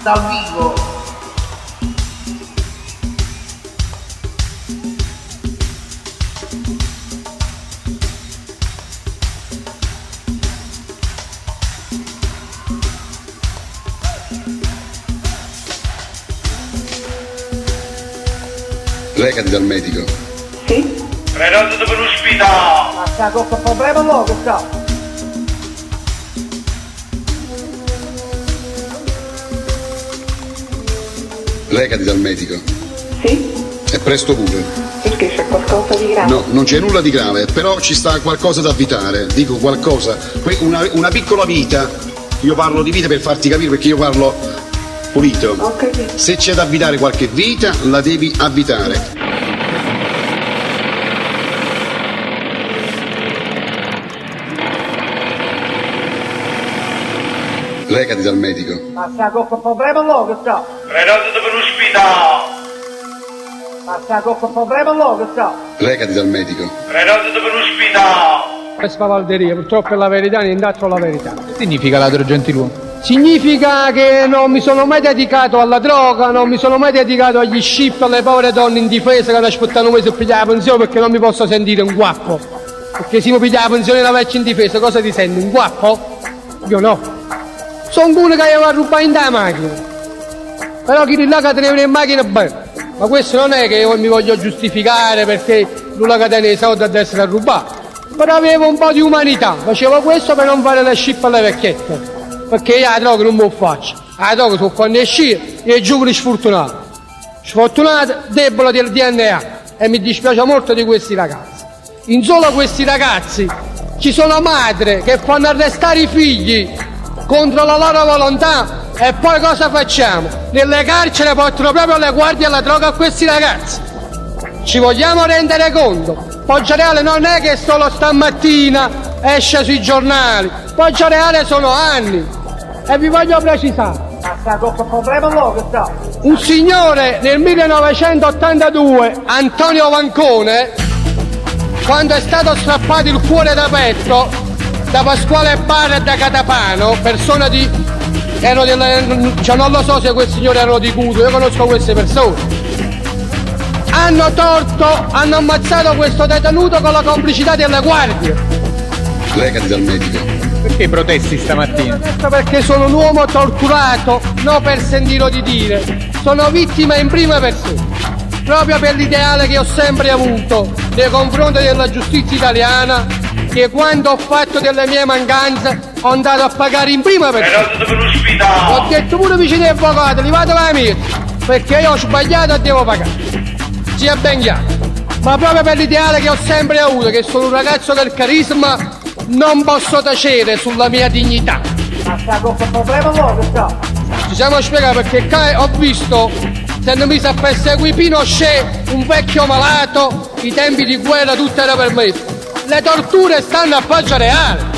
Dal vivo. Recati dal medico. Sì? Prenoto per l'ospedale. Ma sta con problema no, che sta? Recati dal medico. Sì? E presto pure. Perché c'è qualcosa di grave? No, non c'è nulla di grave, però ci sta qualcosa da avvitare. Dico qualcosa. Una piccola vita. Io parlo di vita per farti capire perché io parlo pulito. Ho capito. Se c'è da avvitare qualche vita, la devi avvitare. Recati dal medico. Ma sta con problema no, che sta? Prenoto per l'ospedale. Ma sta con problema no, che sta? Recati dal medico. Prenoto per l'ospedale. È spavalderia, purtroppo è la verità, nient'altro la verità. Che significa ladro gentiluomo? Significa che non mi sono mai dedicato alla droga, non mi sono mai dedicato agli scip, alle povere donne indifese che aspettano un mese per pigliare la pensione perché non mi posso sentire un guappo. Perché se mi piglia la pensione da vecchio indifeso, cosa ti senti? Un guappo? Io no. Sono uno che va a rubare in da macchina. Però chi di là che teneva in macchina bene. Ma questo non è che io mi voglio giustificare perché lui che tiene i soldi ad essere rubato. Però avevo un po' di umanità, facevo questo per non fare le scip alle vecchiette. Perché io la droga non me lo faccio. La droga sono quando esce e giovani sfortunati. Sfortunati, debole del DNA. E mi dispiace molto di questi ragazzi. In solo questi ragazzi ci sono madri che fanno arrestare i figli contro la loro volontà e poi cosa facciamo? Nelle carceri portano proprio le guardie alla droga a questi ragazzi. Ci vogliamo rendere conto? Poggio Reale non è che solo stamattina esce sui giornali, Poggio Reale sono anni e vi voglio precisare. Ma sta con problema no, che sta? Un signore nel 1982, Antonio Vancone, quando è stato strappato il cuore da petto da Pasquale Barra e da Catapano, persona di... cioè non lo so se questi signori erano di Cutro, io conosco queste persone. Hanno ammazzato questo detenuto con la complicità delle guardie. Recati dal medico. Perché protesti stamattina? Perché sono un uomo torturato, non per sentire di dire, sono vittima in prima persona. Proprio per l'ideale che ho sempre avuto nei confronti della giustizia italiana, che quando ho fatto delle mie mancanze ho andato a pagare in prima persona. Prenoto per l'ospedale. Ho detto pure vicino ai avvocati, levate la mia, perché io ho sbagliato e devo pagare. Sia ben chiaro. Ma proprio per l'ideale che ho sempre avuto, che sono un ragazzo del carisma, non posso tacere sulla mia dignità. Ma sta con problema no, che sta? Ci siamo spiegati perché qua ho visto, se non mi sapesse qui Pinochet, un vecchio malato, i tempi di guerra tutto era permesso. Le torture stanno a Poggio Reale.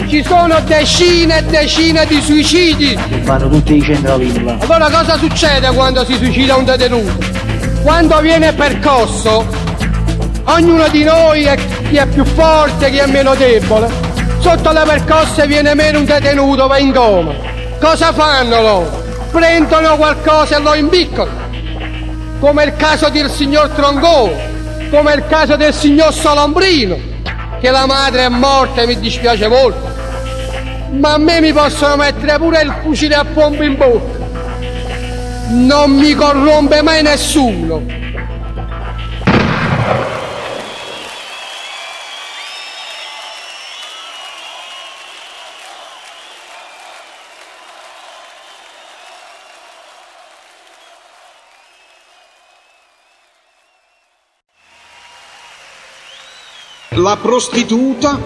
Ci sono decine e decine di suicidi. Vanno tutti i centro-villa. Allora cosa succede quando si suicida un detenuto? Quando viene percosso, ognuno di noi chi è più forte, chi è meno debole. Sotto le percosse viene meno un detenuto, va in coma. Cosa fanno loro? Prendono qualcosa e lo impiccano. Come il caso del signor Troncoso, come il caso del signor Solombrino, che la madre è morta e mi dispiace molto. Ma a me mi possono mettere pure il fucile a pompa in bocca. Non mi corrompe mai nessuno. La prostituta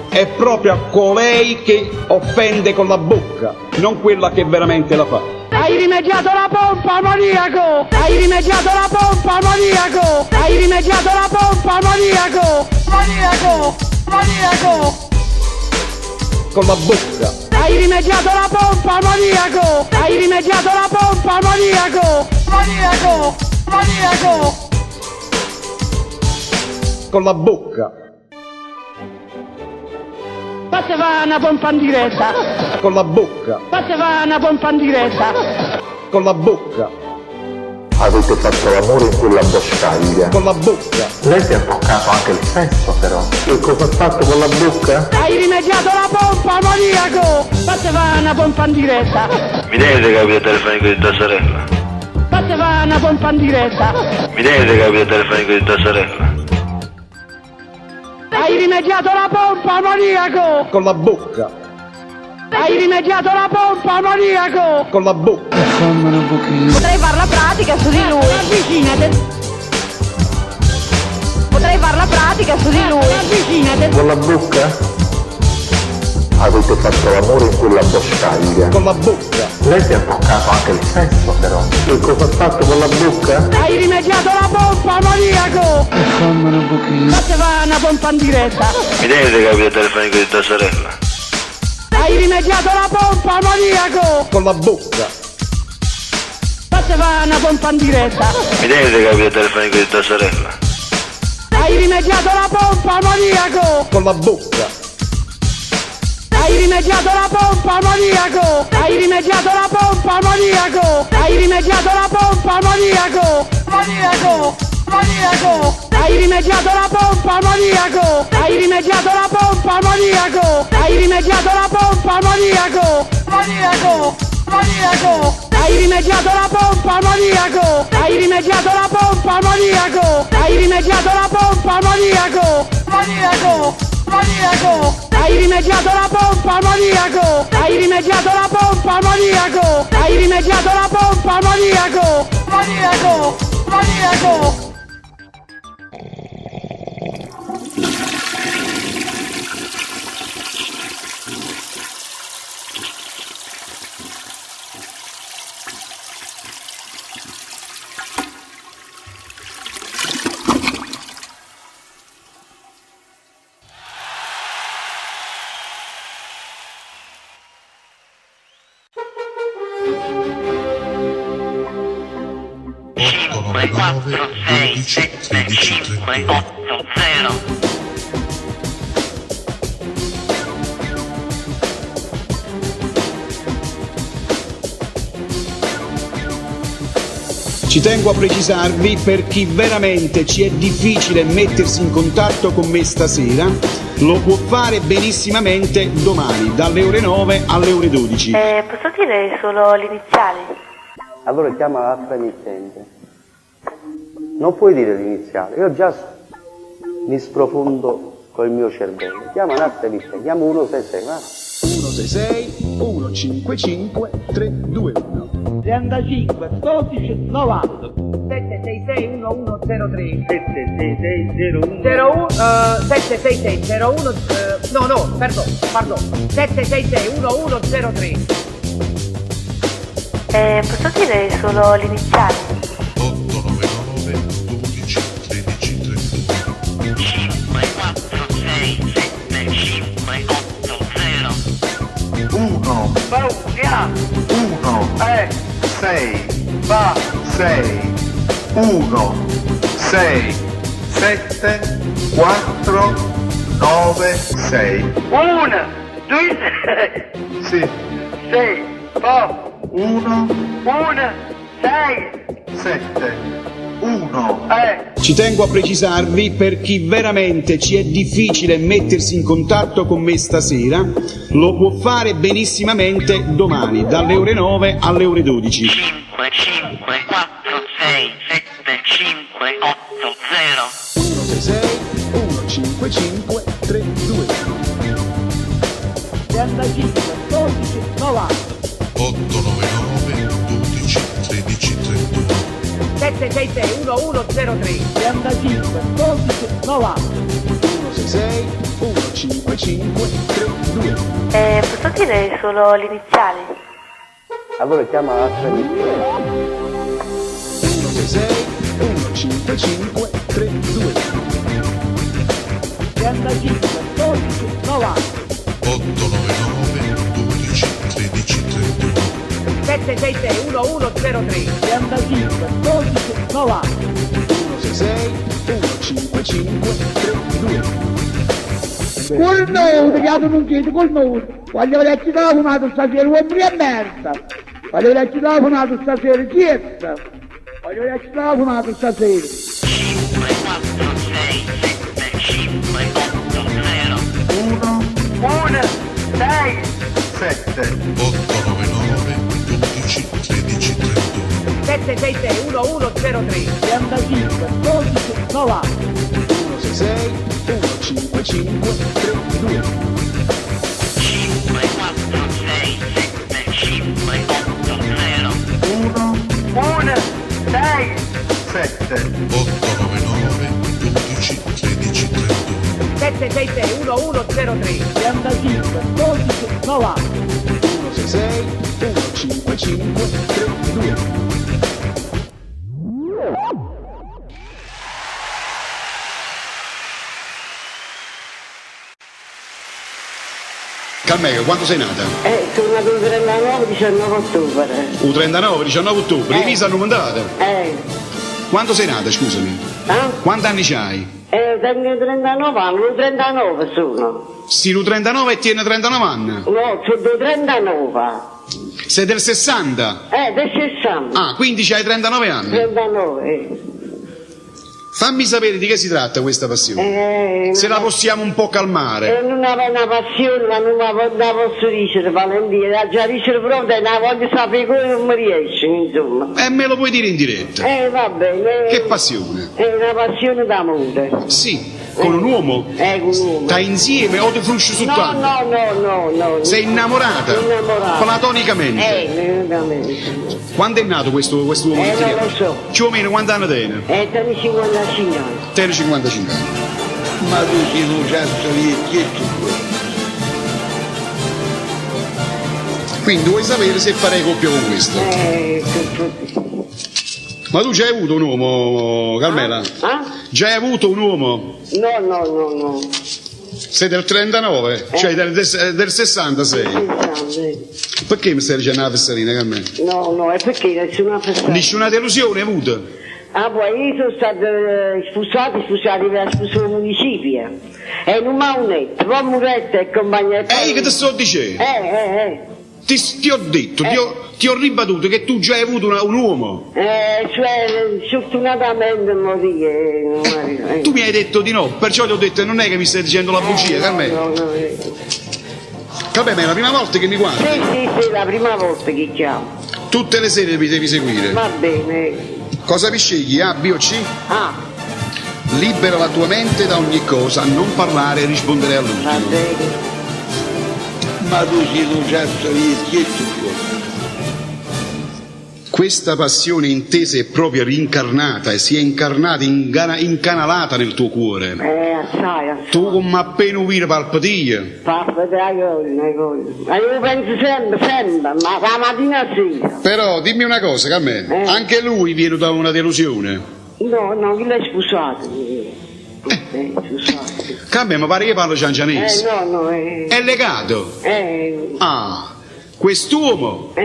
è proprio colei che offende con la bocca, non quella che veramente la fa. Hai rimediato la pompa, maniaco! Hai rimediato la pompa, maniaco! Hai rimediato la pompa, maniaco! Maniaco! Maniaco! Con la bocca. Hai rimediato la pompa, maniaco! Hai rimediato la pompa, maniaco! Maniaco! Maniaco! Con la bocca. Ma Faceva una pompa in diretta. Con la bocca. Faceva una pompa in diretta. Con la bocca. Avete fatto l'amore in quella boscaglia. Con la bocca. Lei si è toccato anche il sesso però. Che cosa ha fatto con la bocca? Hai rimediato la pompa, maniaco. Faceva una pompa in diretta. Mi date capire il telefonico di tua sorella? Faceva una pompa in diretta. Mi date capire il telefonico di tua sorella? Hai rimediato la pompa, maniaco. Con la bocca. Hai rimediato la pompa, maniaco. Con la bocca. Potrei far la pratica su di lui. Avvicinate. Potrei far la pratica su di lui. Avvicinate. Con la bocca? Avete fatto l'amore in quella boscaglia. Con la bocca. Lei si è toccato anche il sesso però. Che cosa ha fatto con la bocca? Hai rimediato la pompa, maniaco. Faceva una pompa in diretta. Mi date capire il telefonico di tua sorella? Hai rimediato la pompa, maniaco. Con la bocca. Faceva una pompa in diretta. Mi date capire il telefonico di tua sorella? Hai rimediato la pompa, maniaco. Con la bocca. Hai rimediato la pompa, maniaco. Hai rimediato la pompa, maniaco. Hai rimediato la pompa, maniaco. Maniaco. Maniaco. Hai rimediato la pompa, maniaco. Hai rimediato la pompa, maniaco. Hai rimediato la pompa, maniaco. Maniaco. Maniaco. Hai rimediato la pompa, maniaco. Hai rimediato la pompa, maniaco. Hai rimediato la pompa, maniaco. Maniaco. Maniaco. Hai rimediato la pompa, maniaco. Hai rimediato la pompa, maniaco. Hai rimediato la pompa, maniaco. Maniaco. Maniaco. Cinque, 4, 6, 7, 5, 8, 0. Ci tengo a precisarvi, per chi veramente ci è difficile mettersi in contatto con me stasera, lo può fare benissimamente domani, dalle ore 9 alle ore 12. Posso dire solo le iniziali? Allora chiama l'altra emittente. Non puoi dire l'iniziale, io già mi sprofondo col mio cervello. Chiama un'altra emittente, chiama 166, va? 166 155 321 35 12 90 766 1103 766 01 pardon 766 1103. Posso dire solo le iniziali? 899 12 13 31. 5, 4, 6, 7, 5, 8, 0. 1, Paura! 1, 6, va 6, 1, 6, 7, 4, 9, 6. 1 2 Sì, 6 4 1, 1 6 7, 1. Ci tengo a precisarvi, per chi veramente ci è difficile mettersi in contatto con me stasera, lo può fare benissimamente domani, dalle ore 9 alle ore 12. 5, 5, 4, 6, 7, 5, 8, 0. 166 155 321 35 12 90 899 12 13 31. 766 1103 35 12 90 166 155 321 Posso dire solo le iniziali? Allora chiama l'altra emittente. 166 155 321 35 12 90 899 12 13 31. 766 1103 35 12 90 166 155 321 Col nudo, che non chiede col nudo. Voglio vedere telefonato stasera, uomini e merda. Voglio vedere telefonato stasera, chiesa. Voglio vedere telefonato stasera. 5, 4, 6, 7, 5, 8, 0. 1, 6, 7. 899 11 13 32. 766 1103 45 12 90 166 155 32. 5, 4, 6, 7, 5, 8, 0. 1, 6, 7. 899 11 13 32. 766 1103 45 12 90 166 155 32. Carmelo, quando sei nata? Sono nato il 39, 19 ottobre. Il 39, 19 ottobre, le vise hanno mandato. Quando sei nata, scusami? Quanti anni c'hai? Tengo 39 anni, 39 sono. Sì, il 39 e tiene 39 anni? No, sono 39. Sei del 60? Del 60. Ah, quindi c'hai 39 anni? 39. Fammi sapere di che si tratta questa passione. Se la possiamo un po' calmare. Non avevo una passione, ma non la posso dicere, Valentina. La già dicere proprio, la voglio sapere come non mi riesce, insomma. E me lo puoi dire in diretta? Va bene. Che passione? È una passione d'amore. Sì, con un uomo? Con un uomo. Stai insieme o ti frusci soltanto? No. Sei innamorata? Innamorata. Platonicamente? Quando è nato questo uomo? Non lo so. Più o meno quanti anni tiene? Tiene 55 anni. Tiene 55 anni. Ma tu sei un cazzo vecchietto. Quindi vuoi sapere se farei coppia con questo? Ma tu già hai avuto un uomo, Carmela? Già hai avuto un uomo? No. Sei del 39? Cioè del 66? Perché mi stai dicendo una fesserina, Carmela? No, è perché nessuna fesserina. Nessuna delusione hai avuto? Poi io sono stata spostata per spostare il municipio. E non mi ha detto, poi Muretto e compagnia. Che ti sto dicendo? Ti ho detto, ti ho ribattuto che tu già hai avuto un uomo. Sfortunatamente morì. Tu mi hai detto di no, perciò ti ho detto non è che mi stai dicendo la bugia, Carmela. No. Carmela, è la prima volta che mi guardi? Sì, la prima volta che chiamo. Tutte le sere mi devi seguire. Va bene. Cosa mi scegli, A, B o C? A. Libera la tua mente da ogni cosa, non parlare e rispondere all'ultimo. Va bene. Ma tu sei un cazzo vecchietto. Questa passione intesa è proprio rincarnata e si è incarnata, incanalata nel tuo cuore. Assai. Tu come appena uire palpatine. Io penso sempre, ma la mattina sì. Però dimmi una cosa, Carmela, anche lui viene da una delusione. No, chi l'hai sposato? Carmela, mi pare che parlo ciancianese. No. È legato? Quest'uomo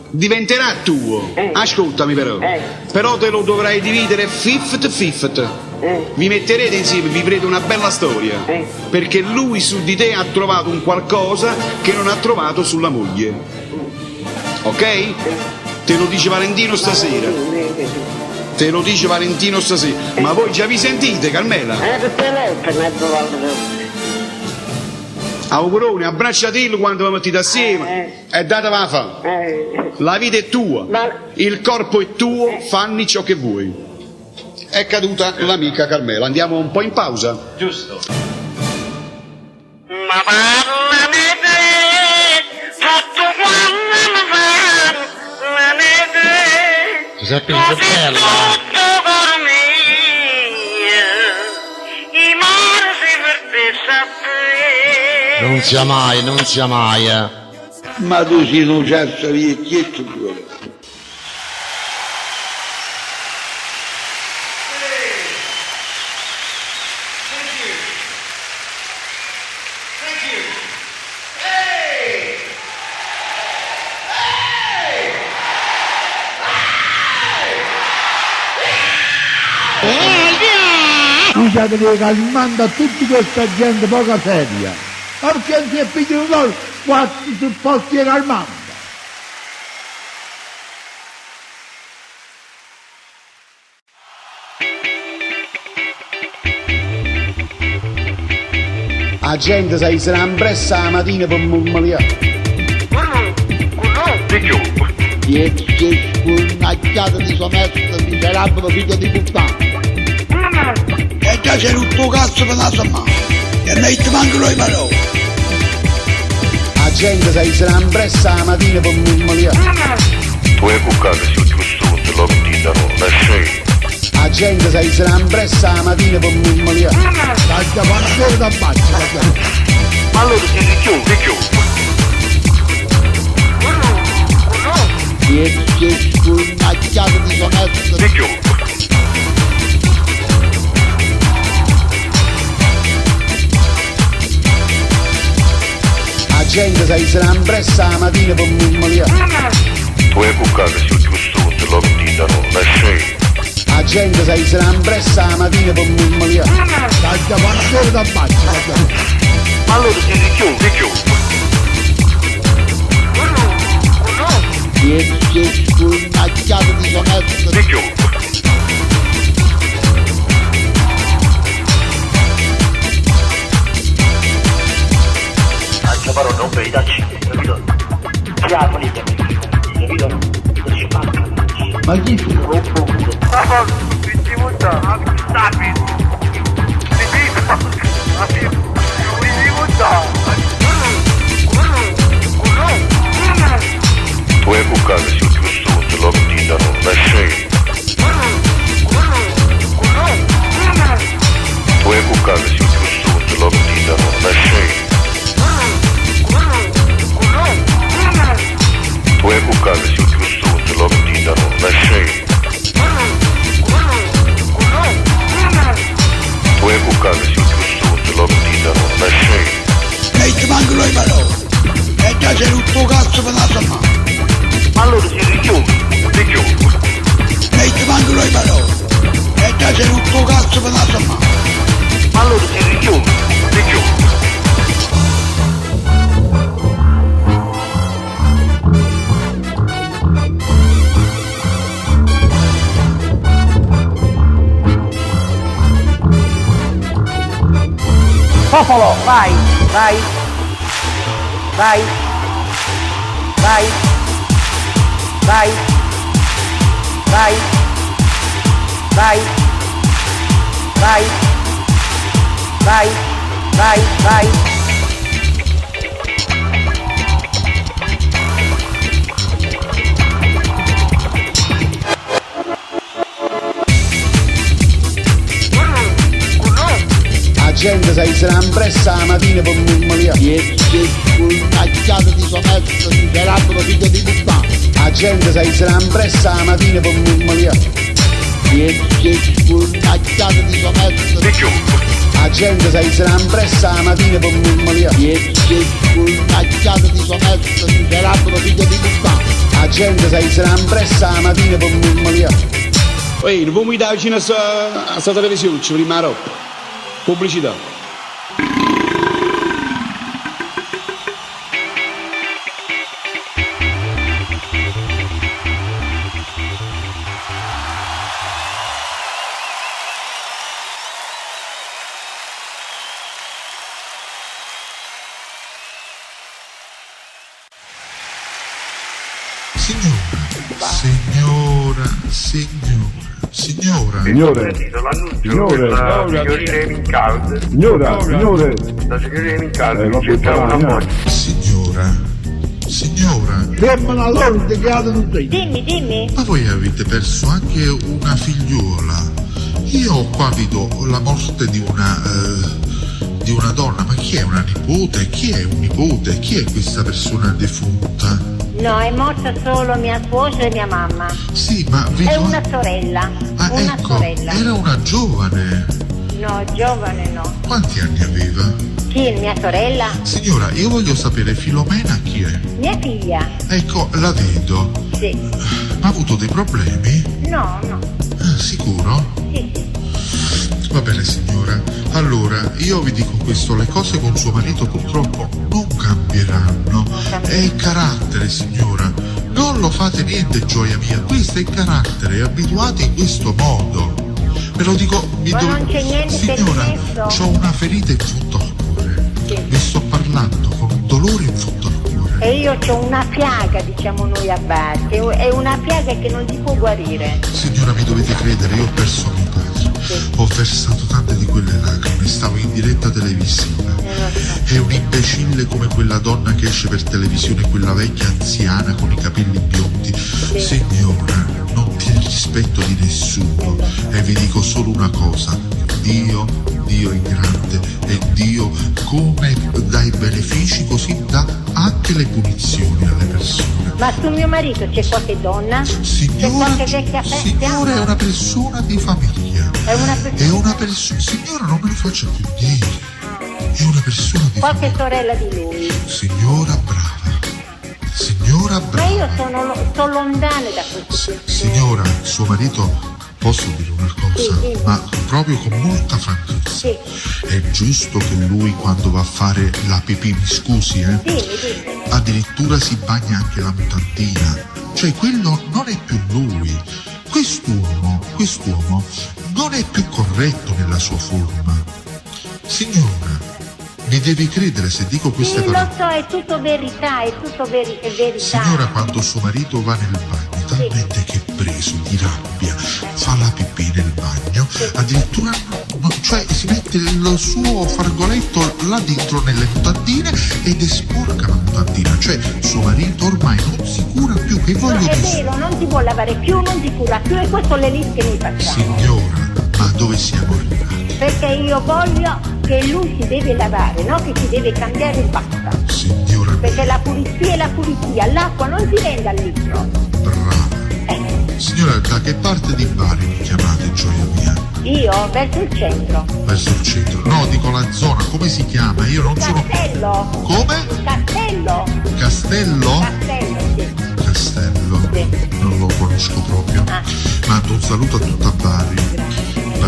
diventerà tuo. Ascoltami però. Però te lo dovrai dividere 50-50. Vi metterete insieme, vivrete una bella storia. Perché lui su di te ha trovato un qualcosa che non ha trovato sulla moglie. Ok? Te lo dice Valentino stasera. Te lo dice Valentino stasera. Ma voi già vi sentite, Carmela? Per telefono è trovato. Augurone, abbracciatello quando vi mettete assieme e datevela a fa. La vita è tua, il corpo è tuo, fanni ciò che vuoi. È caduta l'amica Carmela. Andiamo un po' in pausa. Giusto. Ma parlane te, tutto quando mi parlane te. Giuseppe Isabella. Tutto per me, i morsi per te sapere. Non sia mai. Ma tu sei un cazzo vecchietto. diciate che calmando a tutta questa gente poca seria. Ma perché non si è figlio di noi quattro supposti calmando? La gente si sarà impressa la mattina per murmuriare. Che spurnacchiata di sommerso, miserabile figlio di puttana. E già c'è il tuo cazzo per la sua mano. E non ti mancano le parole. La gente si sarà impressa la mattina per murmuriare. Tu hai cuccato sul giusto, te lo dico, non sei. La gente si sarà impressa la mattina per murmuriare. Taglia panzone da bacio. Ma allora ti chiudo. Che spurnacchiata di sommerso. La gente si sarà impressa la mattina per murmuriare. Tu hai cuccato sul giusto, te lo dico, non sei. La gente si sarà impressa la mattina per murmuriare. Taglia panzone da bacio. Ma allora ti chiudo. Che spurnacchiata di sommerso. Anche però non vedi dacci, capito? Chiamali, capito? Ma chi tu? Tu hai cuccato sul giusto, te lo dico, non sei. Tu hai cuccato sul giusto, te lo dico, non sei. Tu hai cuccato sul giusto, te lo dico, non sei. Tu hai cuccato sul giusto, te lo dico, non sei. E ti mancano le parole. E già c'è il tuo cazzo per la sua mano. Ma allora ti chiudo. E ti mancano le parole. E già c'è il tuo cazzo per la sua mano. Ma allora ti chiudo. Popolo, vai. La gente si sarà impressa la mattina per murmuriare. Che spurnacchiata di sommerso, miserabile figlio di puttana. La gente si sarà impressa la mattina per murmuriare. Che spurnacchiata di sommerso. La gente si sarà impressa la mattina per murmuriare. Che spurnacchiata di sommerso, miserabile figlio di puttana. La gente si sarà impressa la mattina per murmuriare. Ehi, non puoi dare vicino a sta televisione, ci prima la roba. Pubblicità. Signora. Fermano allora, ti chiamano tutti. Dimmi. Ma voi avete perso anche una figliuola. Io qua vedo la morte di una donna, ma chi è una nipote? Chi è un nipote? Chi è questa persona defunta? No, è morta solo mia suocera e mia mamma. Sì, ma vedo... È una sorella. Ah, una ecco, sorella. era una giovane. No, giovane no. Quanti anni aveva? Chi? Mia sorella? Signora, io voglio sapere Filomena chi è. Mia figlia. Ecco, la vedo. Sì. Ma ha avuto dei problemi? No. Sicuro? Sì. Va bene signora, allora io vi dico questo, le cose con suo marito purtroppo non cambieranno, è il carattere signora, non lo fate niente gioia mia, questo è il carattere, è abituati in questo modo, ve lo dico, non c'è niente signora, permesso. ho una ferita in fondo al cuore, vi sto parlando con un dolore in fondo al cuore. E io ho una piaga, diciamo noi a Bari, è una piaga che non si può guarire. Signora, mi dovete credere, io ho perso mio padre, ho versato tante di quelle lacrime, stavo in diretta televisiva. È un imbecille come quella donna che esce per televisione, quella vecchia anziana con i capelli biondi. Signora, non tiene rispetto di nessuno. E vi dico solo una cosa, Dio è grande e Dio come dà i benefici così dà anche le punizioni alle persone. Ma su mio marito c'è qualche donna? Signora, c'è qualche vecchia signora è una persona di famiglia. È una persona. Signora, non me lo faccia più dire. È una persona di qualche famiglia. sorella di lui. Signora brava. Signora brava. Ma io sono lontana da questo. Signora, suo marito, posso dire una cosa? Sì. Ma proprio con molta franchezza. Sì. È giusto che lui quando va a fare la pipì, mi scusi, Sì. addirittura si bagna anche la mutandina. Cioè quello non è più lui. Quest'uomo non è più corretto nella sua forma. Signora, mi devi credere se dico queste Sì, parole. lo so, è tutto verità, è verità. Signora, quando suo marito va nel bagno, talmente che è preso di rabbia, fa la pipì nel bagno, addirittura cioè si mette il suo fargoletto là dentro nelle mutandine ed è sporca la mutandina, cioè suo marito ormai non si cura più, che voglio No, è dire? vero, non si può lavare più, non si cura più e questo le liste mi facciamo. Signora, ma dove siamo arrivati? Perché io voglio che lui si deve lavare, no che si deve cambiare e basta. Signora, perché la pulizia è la pulizia, l'acqua non si vende al litro. brava. Signora, da che parte di Bari mi chiamate, gioia mia? Io verso il centro. Verso il centro? No, dico la zona, come si chiama? Io non sono... Castello. Come? Castello. Castello? Castello, sì. Castello? Sì. Non lo conosco proprio. Mando un saluto a tutta Bari.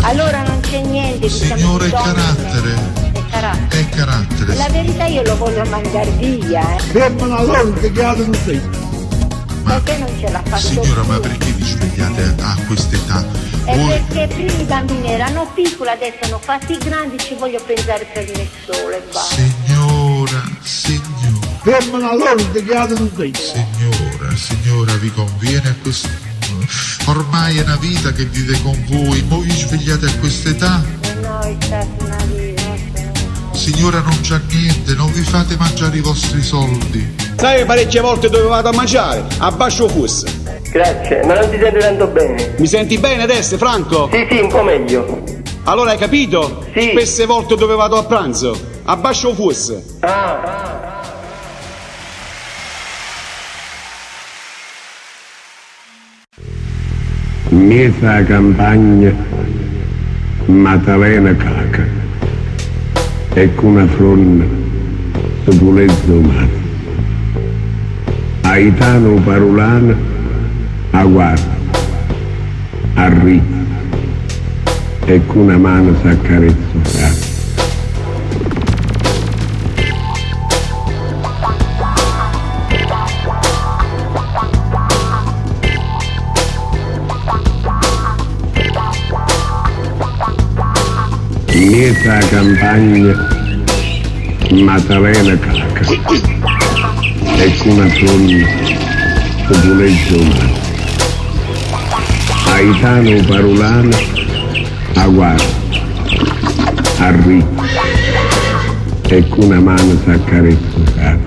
Allora non c'è niente, diciamo, Signore, di è donne. carattere. È carattere. È carattere. La verità io lo voglio mandare via, Fermano allora che chiaro non sei. Perché non ce la faccio Signora, più. ma perché vi svegliate a quest'età? È Voi... perché prima i bambini erano piccoli, adesso sono fatti grandi, ci voglio pensare per me solo e basta. Signora. Fermano allora che chiaro non sei. Signora, vi conviene a questo... Ormai è una vita che vive con voi, voi vi svegliate a quest'età? No, è stata una vita. Signora, non c'è niente, non vi fate mangiare i vostri soldi. Sai parecchie volte dove vado a mangiare? A Bascio Fuss. Grazie, ma non ti sento tanto bene. Mi senti bene adesso, Franco? Sì, un po' meglio. Allora hai capito? Sì. Spesse volte dove vado a pranzo? A Bascio Fuss. Miesa campagna, Maddalena caca, ecco una fronna, Sepulezzo mare. Aitano Parulana, Aguarda, Arri, ecco una mano s'accarezzo fra. Miesa campagna, Maddalena caca, ecco una fronna, Sepulezzo mare. Aitano Parulana, Aguarda, Arri, ecco una mano s'accarezzo fra.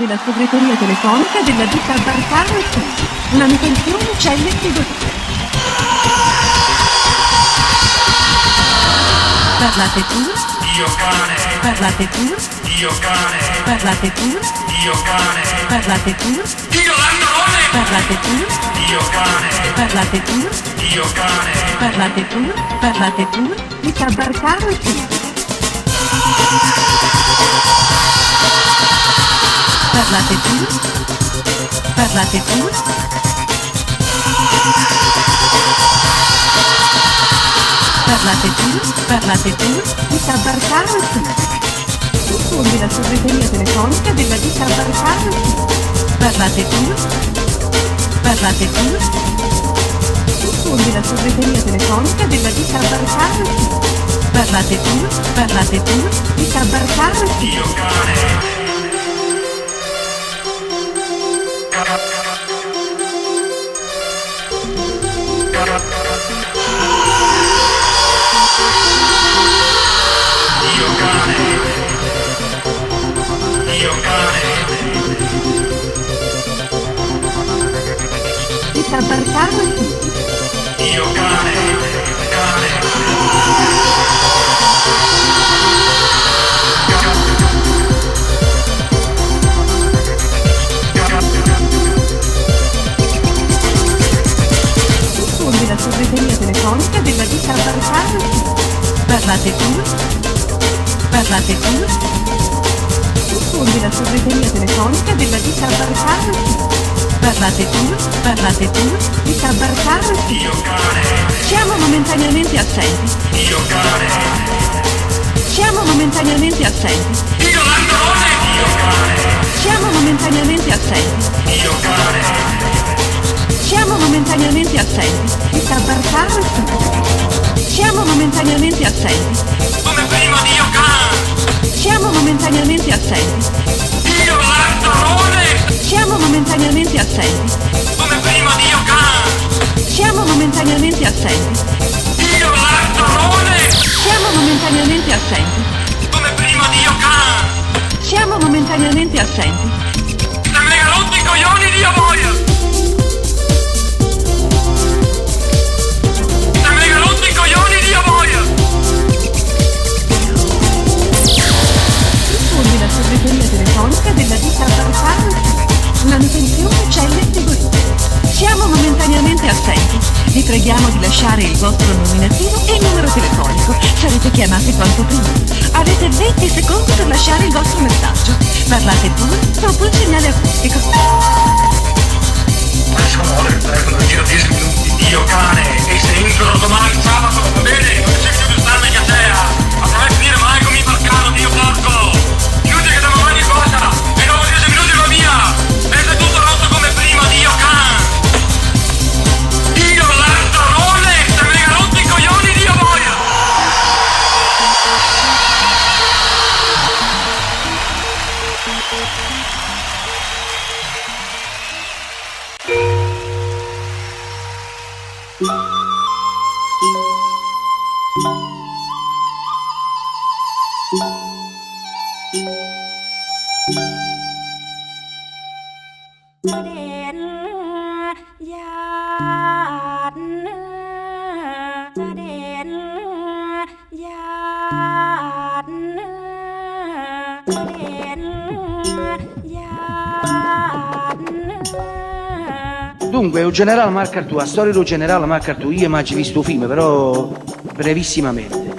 La segreteria telefonica della ditta Barcaro e manutenzione celle frigorífiche. Parlate pure? Io cane. Parlate pure? Io cane. Parlate pure? Io cane. Parlate pure? Io landone. Parlate pure? Io cane. Parlate pure? Io cane. Parlate pure? Parlate pure? Ditta Barcaro e Parlate pure? Parlate pure? Parlate pure? Parlate pure? Ditta Barcaro rispondi la segreteria telefonica della ditta Barcaro. Parlate pure? Parlate pure? Rispondi la segreteria telefonica della ditta Barcaro. Parlate pure? Parlate pure? Ditta Barcaro. Io cane. Ditta Barcaro. Io cane. Rispondi la segreteria telefonica della ditta Barcaro. Parlate pure? Parlate pure? Rispondi la segreteria telefonica della ditta Barcaro. Parlate pure? Parlate pure? Ditta Barcaro. Io cane. Siamo momentaneamente assenti. Io cane. Siamo momentaneamente assenti. Io ladrone. Io cane. Siamo momentaneamente assenti. Io cane. Siamo momentaneamente assenti. Ditta Barcaro. Siamo momentaneamente assenti. Come prima di io cane. Siamo momentaneamente assenti. Io ladrone. Siamo momentaneamente assenti. Come prima di io cane. Siamo momentaneamente assenti. Io ladrone. Siamo momentaneamente assenti. Come prima di io cane. Siamo momentaneamente assenti. Se me ne rotti i coglioni di io voglia. Se me ne rotti i coglioni di io voglia. Rispondi la segreteria telefonica della ditta Barcaro. Manutenzione celle frigorifere. Siamo momentaneamente assenti. Vi preghiamo di lasciare il vostro nominativo e il numero telefonico. Sarete chiamati quanto prima. Avete 20 secondi per lasciare il vostro messaggio. Parlate pure dopo il segnale acustico. Io cane, e se entro domani sabato, va bene? Non c'è più di starmi a terra. Ma se vai a finire mai con il Barcaro, Dio porco! Chiudi che devo ogni cosa! E dopo 10 minuti va via! È tutto rotto come prima di io cane! Io ladrone! Se me ne rotti i coglioni di io voglia! Dunque, il generale MacArthur, la storia del generale MacArthur, io mi ho visto un film, però brevissimamente.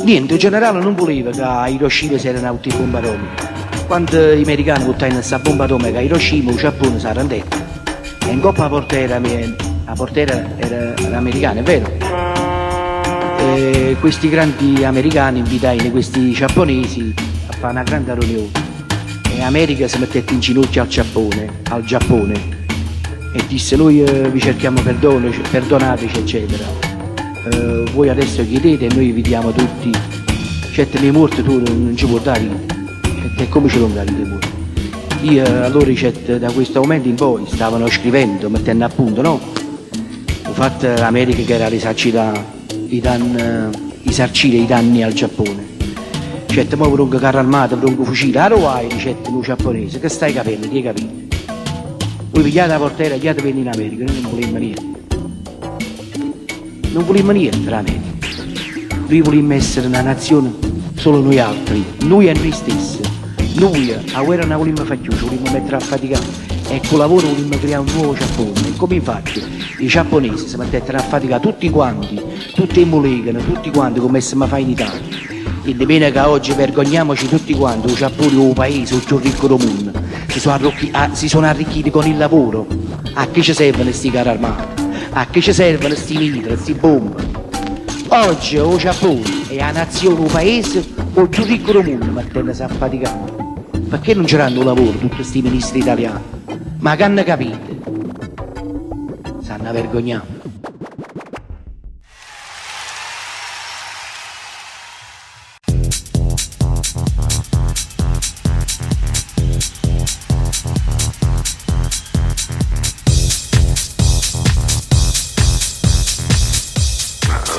Niente, il generale non voleva che a Hiroshima si erano avuti bombe atomiche. Quando gli americani buttavano questa bomba atomica a Hiroshima, il Giappone si era detto. E in coppa la portiera era americana, è vero? E questi grandi americani invitarono questi giapponesi a fare una grande riunione. E America si mettette in ginocchio al Giappone e disse: noi vi cerchiamo perdono, perdonateci eccetera, voi adesso chiedete e noi vi diamo tutti, certo le morte tu non ci puoi dare, e come ce lo dare le morte? Io allora da questo momento in poi stavano scrivendo, mettendo a punto, no? Ho fatto l'America che era risarcire i danni al Giappone. Certo, ma per un carro armato, per un fucile, a Hawaii, certo, un giapponese, che stai capendo, ti capite? Voi pigliate la portiera, chiate per in America, noi non volemmo niente. Non volemmo niente l'America. Noi volemmo essere una nazione solo noi altri, noi e noi stessi. Noi a guerra non volemmo fare chiuso, volemmo mettere a faticare. E con lavoro volemmo creare un nuovo Giappone. E come infatti i giapponesi si mettettero a faticare tutti quanti, tutti i molegano, tutti quanti come se mi fa in Italia. E nemmeno che oggi vergogniamoci tutti quanti, il Giappone è un paese, il più ricco del mondo. Si sono arricchiti con il lavoro. A che ci servono sti carri armati? A che ci servono sti mitra, sti bombe? Oggi il Giappone è la nazione, un paese, il più ricco del mondo, ma tendenza a faticare. Perché non c'erano lavoro tutti questi ministri italiani? Ma che hanno capito? Stanno vergognando.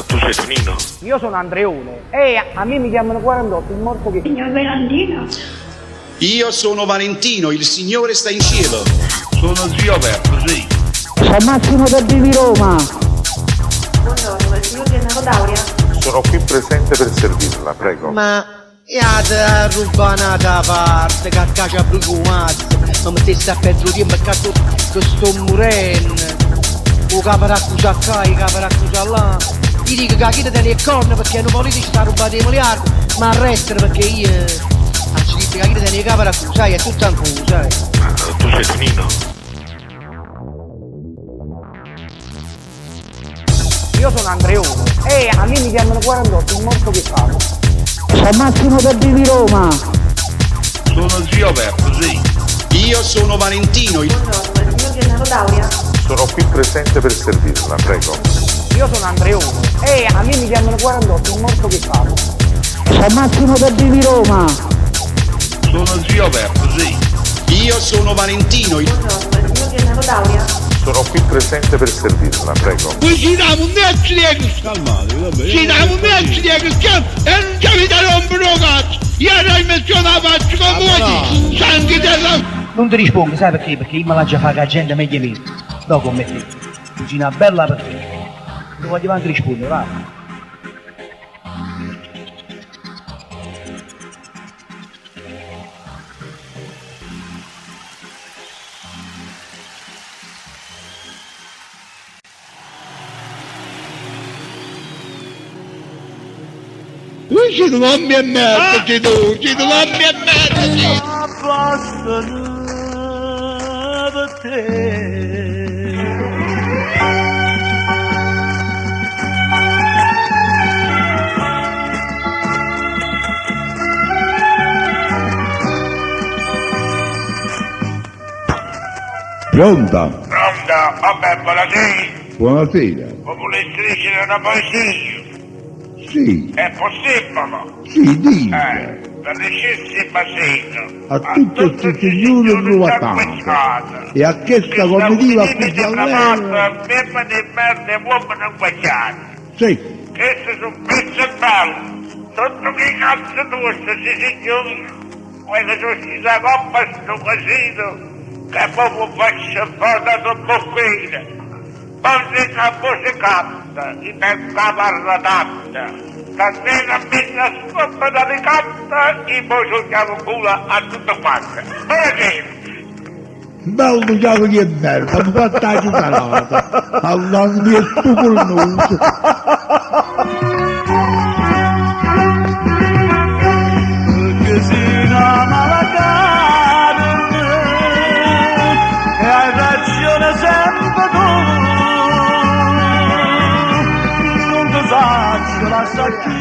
Tu sei Tonino? Io sono Andreone e a me mi chiamano 48, il morto che... Signor Verandino? Io sono Valentino, il Signore sta in cielo. Sono Gioberto, sì. Sono Massimo del Divi Roma. Buongiorno, il signor Gennaro Dauria? Sono qui presente per servirla, prego. Ma iată rubanata parte, che caccia brugumazzo, ma mi stai a perdere tempo che sto morendo. O capo raccusa qua, il capo raccusa là. Gli dico che chi te ne corna perché hanno politici sta rubando i miliardi, ma arrestano perché io... Anzi dico che chi te ne capo raccusa, è tutto un po', sai. Tu sei Tonino? Io sono Andreone e a me mi chiamano 48, il morto che fa. Sono Massimo del Divi Roma. Sono Gioberto, sì. Io sono Valentino, Buongiorno, il signor Gennaro Dauria? Sono qui presente per servirla, prego. Io sono Andreone e a me mi chiamano 48, il morto che fa. Sono Massimo del Divi Roma. Sono Gioberto, sì. Io sono Valentino, Buongiorno, il signor Gennaro Dauria? Sono qui presente per servirla, prego. Ci diamo un mezzo di eco. Calmate, va bene. Ci diamo un mezzo di eco, e non ci avete rompere un cazzo. Io ero messo la faccia con voi, sangue della... Non ti rispondo, sai perché? Perché io me la già fa che la gente meglio vede. No, con me te. Cucina bella per te. Non voglio anche rispondere, va. Ci non mi ammetto, ci non mi ammetto, Pronta? Pronto? Vabbè, buonasera. Buonasera. Ma volete leggere una poesia? Sì, È possibile? sì, dica. Per lecessi basino. A tutto il Signore nuova tanto. E a questa comitiva ufficiale... Bimba di merda e uomo non guagliati. Sì, Questi sono pezzi belli. Tutto che cazzo tu questi signori? Quando sono uscito a coppa sto casino. Che proprio faccio un po' da troppo Oggi capo si canta, i pensa parla tanta, cammina minna sopra da ricanta, i poi sogniamo culo a tutto quanto. bello gioco di merda, mi fa taglio salata. Allora mi è spupolnoso. Così la malagana, e hai ragione sempre tu. Non ti saccio la sacchi